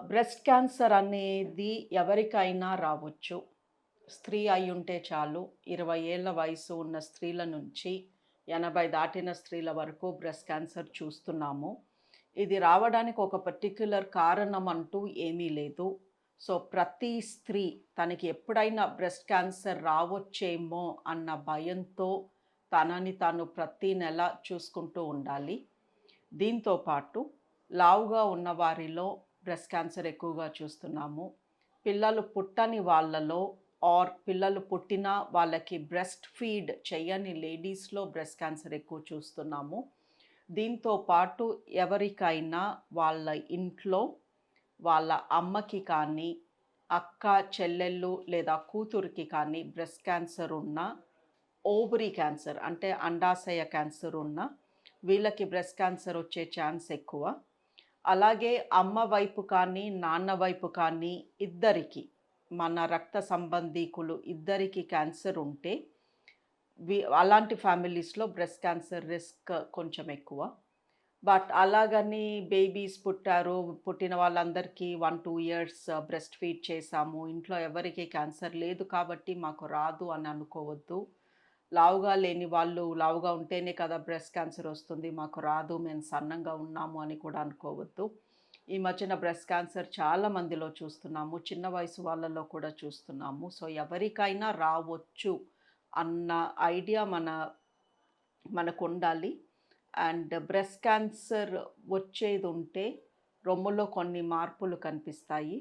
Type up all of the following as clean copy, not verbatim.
Breast cancer అనేది ఎవరికైనా రావచ్చు. స్త్రీ అయ్యుంటే చాలు. 20 ఏళ్ల వయసు ఉన్న స్త్రీల నుంచి 80 దాటిన స్త్రీల వరకు బ్రెస్ట్ క్యాన్సర్ చూస్తున్నాము. ఇది రావడానికి ఒక పర్టిక్యులర్ కారణం అంటూ ఏమీ లేదు. సో, ప్రతి స్త్రీ తనకి ఎప్పుడైనా బ్రెస్ట్ క్యాన్సర్ రావచ్చేమో అన్న భయంతో తనని తాను ప్రతి నెల చూసుకుంటూ ఉండాలి. దీంతో పాటు లావుగా ఉన్న వారిలో బ్రెస్ట్ క్యాన్సర్ ఎక్కువగా చూస్తున్నాము. పిల్లలు పుట్టని వాళ్ళలో పిల్లలు పుట్టినా వాళ్ళకి బ్రెస్ట్ ఫీడ్ చెయ్యని లేడీస్‌లో బ్రెస్ట్ క్యాన్సర్ ఎక్కువ చూస్తున్నాము. దీంతో పాటు ఎవరికైనా వాళ్ళ ఇంట్లో వాళ్ళ అమ్మకి కానీ, అక్క, చెల్లెళ్ళు లేదా కూతురికి కానీ బ్రెస్ట్ క్యాన్సర్ ఉన్నా, ఓవరీ క్యాన్సర్ అంటే అండాశయ క్యాన్సర్ ఉన్నా వీళ్ళకి బ్రెస్ట్ క్యాన్సర్ వచ్చే ఛాన్స్ ఎక్కువ. అలాగే అమ్మ వైపు కానీ, నాన్న వైపు కానీ ఇద్దరికీ మన రక్త సంబంధీకులు ఇద్దరికీ క్యాన్సర్ ఉంటే అలాంటి ఫ్యామిలీస్‌లో బ్రెస్ట్ క్యాన్సర్ రిస్క్ కొంచెం ఎక్కువ. బట్ అలాగని బేబీస్ పుట్టారు, పుట్టిన వాళ్ళందరికీ 1, 2 ఇయర్స్ బ్రెస్ట్ ఫీడ్ చేశాము. ఇంట్లో ఎవరికీ క్యాన్సర్ లేదు కాబట్టి మాకు రాదు అని అనుకోవద్దు. లావుగా లేని వాళ్ళు లావుగా ఉంటేనే కదా బ్రెస్ట్ క్యాన్సర్ వస్తుంది. మాకు రాదు. మేము సన్నంగా ఉన్నాము అని కూడా అనుకోవద్దు. ఈ మధ్యన బ్రెస్ట్ క్యాన్సర్ చాలా మందిలో చూస్తున్నాము. చిన్న వయసు వాళ్ళలో కూడా చూస్తున్నాము. సో, ఎవరికైనా రావచ్చు అన్న ఐడియా మనకుండాలి. అండ్ బ్రెస్ట్ క్యాన్సర్ వచ్చేదుంటే రొమ్ములో కొన్ని మార్పులు కనిపిస్తాయి.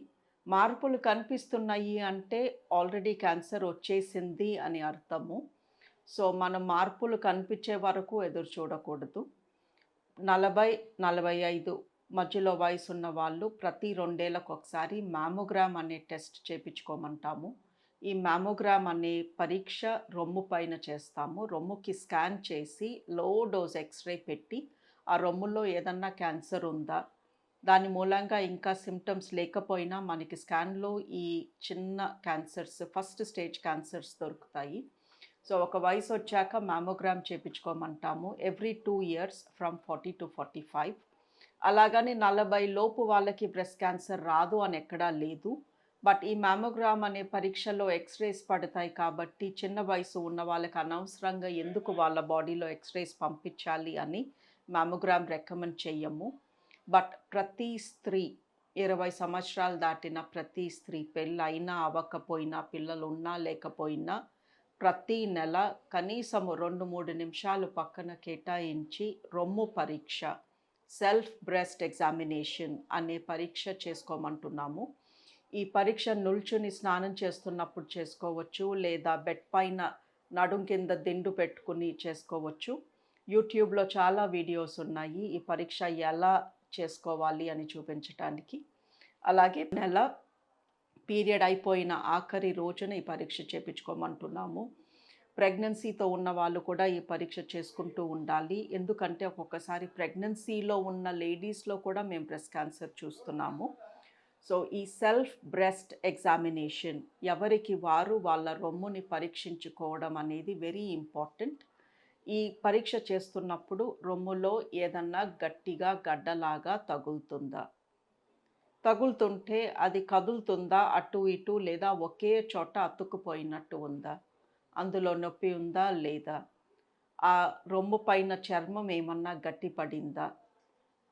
మార్పులు కనిపిస్తున్నాయి అంటే ఆల్రెడీ క్యాన్సర్ వచ్చేసింది అని అర్థము. సో, మనం మార్పులు కనిపించే వరకు ఎదురు చూడకూడదు. 40, 45 మధ్యలో వయసున్న వాళ్ళు ప్రతి 2 ఏళ్లకొకసారి మామోగ్రామ్ అనే టెస్ట్ చేపించుకోమంటాము. ఈ మామోగ్రామ్ అనే పరీక్ష రొమ్ము పైన చేస్తాము. రొమ్ముకి స్కాన్ చేసి లో డోస్ ఎక్స్‌రే పెట్టి, ఆ రొమ్ములో ఏదన్నా క్యాన్సర్ ఉందా? దాని మూలంగా ఇంకా సింప్టమ్స్ లేకపోయినా మనకి స్కాన్‌లో ఈ చిన్న క్యాన్సర్స్, ఫస్ట్ స్టేజ్ క్యాన్సర్స్ దొరుకుతాయి. సో, ఒక వయసొచ్చాక మామోగ్రామ్ చేపించుకోమంటాము. Every 2 years from 40-45. అలాగని 40 లోపు వాళ్ళకి బ్రెస్ట్ క్యాన్సర్ రాదు అని ఎక్కడా లేదు. బట్ ఈ మామోగ్రామ్ అనే పరీక్షలో ఎక్స్‌రేస్ పడతాయి కాబట్టి చిన్న వయసు ఉన్న వాళ్ళకి అనవసరంగా ఎందుకు వాళ్ళ బాడీలో ఎక్స్‌రేస్ పంపించాలి అని మామోగ్రామ్ రికమెండ్ చెయ్యము. బట్ ప్రతి స్త్రీ 20 సంవత్సరాలు దాటిన ప్రతి స్త్రీ పెళ్ళైనా అవ్వకపోయినా, పిల్లలున్నా లేకపోయినా ప్రతి నెల కనీసము 2, 3 నిమిషాలు పక్కన కేటాయించి రొమ్ము పరీక్ష, సెల్ఫ్ బ్రెస్ట్ ఎగ్జామినేషన్ అనే పరీక్ష చేసుకోమంటున్నాము. ఈ పరీక్ష నిల్చుని స్నానం చేస్తున్నప్పుడు చేసుకోవచ్చు, లేదా బెడ్ పైన నడుం కింద దిండు పెట్టుకుని చేసుకోవచ్చు. యూట్యూబ్‌లో చాలా వీడియోస్ ఉన్నాయి. ఈ పరీక్ష ఎలా చేసుకోవాలి అని చూపించటానికి. అలాగే నెల పీరియడ్ అయిపోయిన ఆఖరి రోజున ఈ పరీక్ష చేపించుకోమంటున్నాము. ప్రెగ్నెన్సీతో ఉన్న వాళ్ళు కూడా ఈ పరీక్ష చేసుకుంటూ ఉండాలి. ఎందుకంటే ఒక్కొక్కసారి ప్రెగ్నెన్సీలో ఉన్న లేడీస్‌లో కూడా మేము బ్రెస్ట్ క్యాన్సర్ చూస్తున్నాము. సో, ఈ సెల్ఫ్ బ్రెస్ట్ ఎగ్జామినేషన్ ఎవరికి వారు వాళ్ళ రొమ్ముని పరీక్షించుకోవడం అనేది వెరీ ఇంపార్టెంట్. ఈ పరీక్ష చేస్తున్నప్పుడు రొమ్ములో ఏదన్నా గట్టిగా గడ్డలాగా తగులుతుందా? తగులుతుంటే అది కదులుతుందా అటు ఇటు లేదా ఒకే చోట అతుక్కుపోయినట్టు ఉందా? అందులో నొప్పి ఉందా లేదా? ఆ రొమ్ము పైన చర్మం ఏమన్నా గట్టిపడిందా?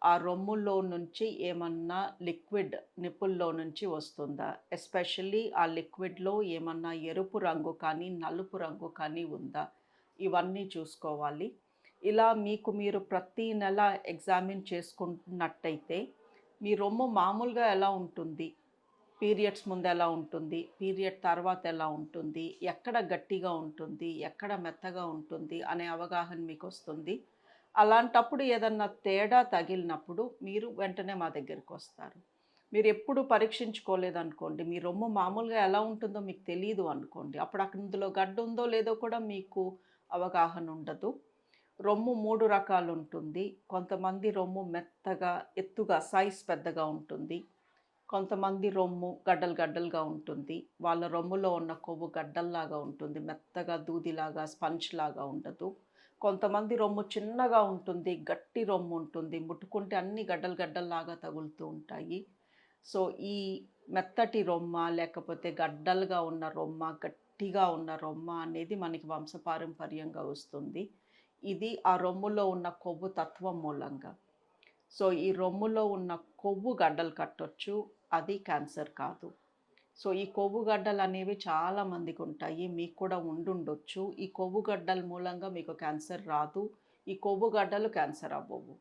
ఆ రొమ్ములో నుంచి ఏమన్నా లిక్విడ్ నిప్పుల్లో నుంచి వస్తుందా? ఎస్పెషల్లీ ఆ లిక్విడ్‌లో ఏమన్నా ఎరుపు రంగు కానీ, నలుపు రంగు కానీ ఉందా? ఇవన్నీ చూసుకోవాలి. ఇలా మీకు మీరు ప్రతి నెల ఎగ్జామిన్ చేసుకుంటున్నట్టయితే మీ రొమ్ము మామూలుగా ఎలా ఉంటుంది? పీరియడ్స్ ముందు ఎలా ఉంటుంది? పీరియడ్ తర్వాత ఎలా ఉంటుంది? ఎక్కడ గట్టిగా ఉంటుంది? ఎక్కడ మెత్తగా ఉంటుంది? అనే అవగాహన మీకొస్తుంది. అలాంటప్పుడు ఏదన్నా తేడా తగిలినప్పుడు మీరు వెంటనే మా దగ్గరికొస్తారు. మీరెప్పుడు పరీక్షించుకోలేదనుకోండి, మీ రొమ్ము మామూలుగా ఎలా ఉంటుందో మీకు తెలీదు అనుకోండి. అప్పుడు అందులో గడ్డుందో లేదో కూడా మీకు అవగాహన ఉండదు. రొమ్ము 3 రకాలుంటుంది. కొంతమంది రొమ్ము మెత్తగా, ఎత్తుగా సైజ్ పెద్దగా ఉంటుంది. కొంతమంది రొమ్ము గడ్డలు గడ్డలుగా ఉంటుంది. వాళ్ళ రొమ్ములో ఉన్న కొవ్వు గడ్డల్లాగా ఉంటుంది. మెత్తగా, దూదిలాగా, స్పంజ్‌లాగా ఉండదు. కొంతమంది రొమ్ము చిన్నగా ఉంటుంది. గట్టి రొమ్ము ఉంటుంది. ముట్టుకుంటే అన్నీ గడ్డలు గడ్డల్లాగా తగులుతూ ఉంటాయి. సో, ఈ మెత్తటి రొమ్మ, లేకపోతే గడ్డలుగా ఉన్న రొమ్మ, గట్టిగా ఉన్న రొమ్మ అనేది మనకి వంశపారంపర్యంగా వస్తుంది. ఇది ఆ రొమ్ములో ఉన్న కొవ్వు తత్వం మూలంగా. సో, ఈ రొమ్ములో ఉన్న కొవ్వు గడ్డలు కట్టొచ్చు. అది క్యాన్సర్ కాదు. సో, ఈ కొవ్వు గడ్డలనేవి చాలా మందికుంటాయి. మీకు కూడా ఉండుండొచ్చు. ఈ కొవ్వు గడ్డల మూలంగా మీకు క్యాన్సర్ రాదు. ఈ కొవ్వు గడ్డలు క్యాన్సర్ అవ్వవు.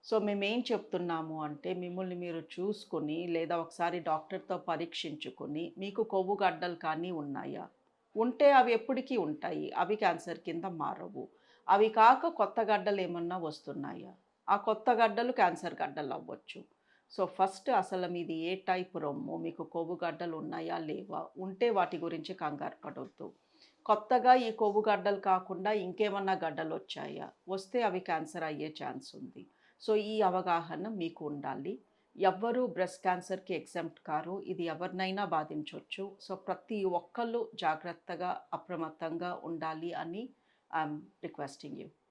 సో, మేమేం చెప్తున్నాము అంటే, మిమ్మల్ని మీరు చూసుకొని, లేదా ఒకసారి డాక్టర్‌తో పరీక్షించుకొని, మీకు కొవ్వు గడ్డలు కానీ ఉన్నాయా? ఉంటే అవి ఎప్పటికీ ఉంటాయి. అవి క్యాన్సర్ కింద మారవు. అవి కాక కొత్త గడ్డలేమన్నా వస్తున్నాయా? ఆ కొత్త గడ్డలు క్యాన్సర్ గడ్డలవ్వచ్చు. సో, ఫస్ట్ అసలు మీది ఏ టైప్ రొమ్ము? మీకు కొవ్వు గడ్డలు ఉన్నాయా? లేవా? ఉంటే వాటి గురించి కంగారు పడొద్దు. కొత్తగా ఈ కొవ్వు గడ్డలు కాకుండా ఇంకేమన్నా గడ్డలొచ్చాయా? వస్తే అవి క్యాన్సర్ అయ్యే ఛాన్స్ ఉంది. సో, ఈ అవగాహన మీకు ఉండాలి. ఎవ్వరూ బ్రెస్ట్ క్యాన్సర్‌కి ఎగ్జెంప్ట్ కారు. ఇది ఎవరినైనా బాధించొచ్చు. సో, ప్రతి ఒక్కళ్ళు జాగ్రత్తగా, అప్రమత్తంగా ఉండాలి అని ఐ యామ్ రిక్వెస్టింగ్ యూ.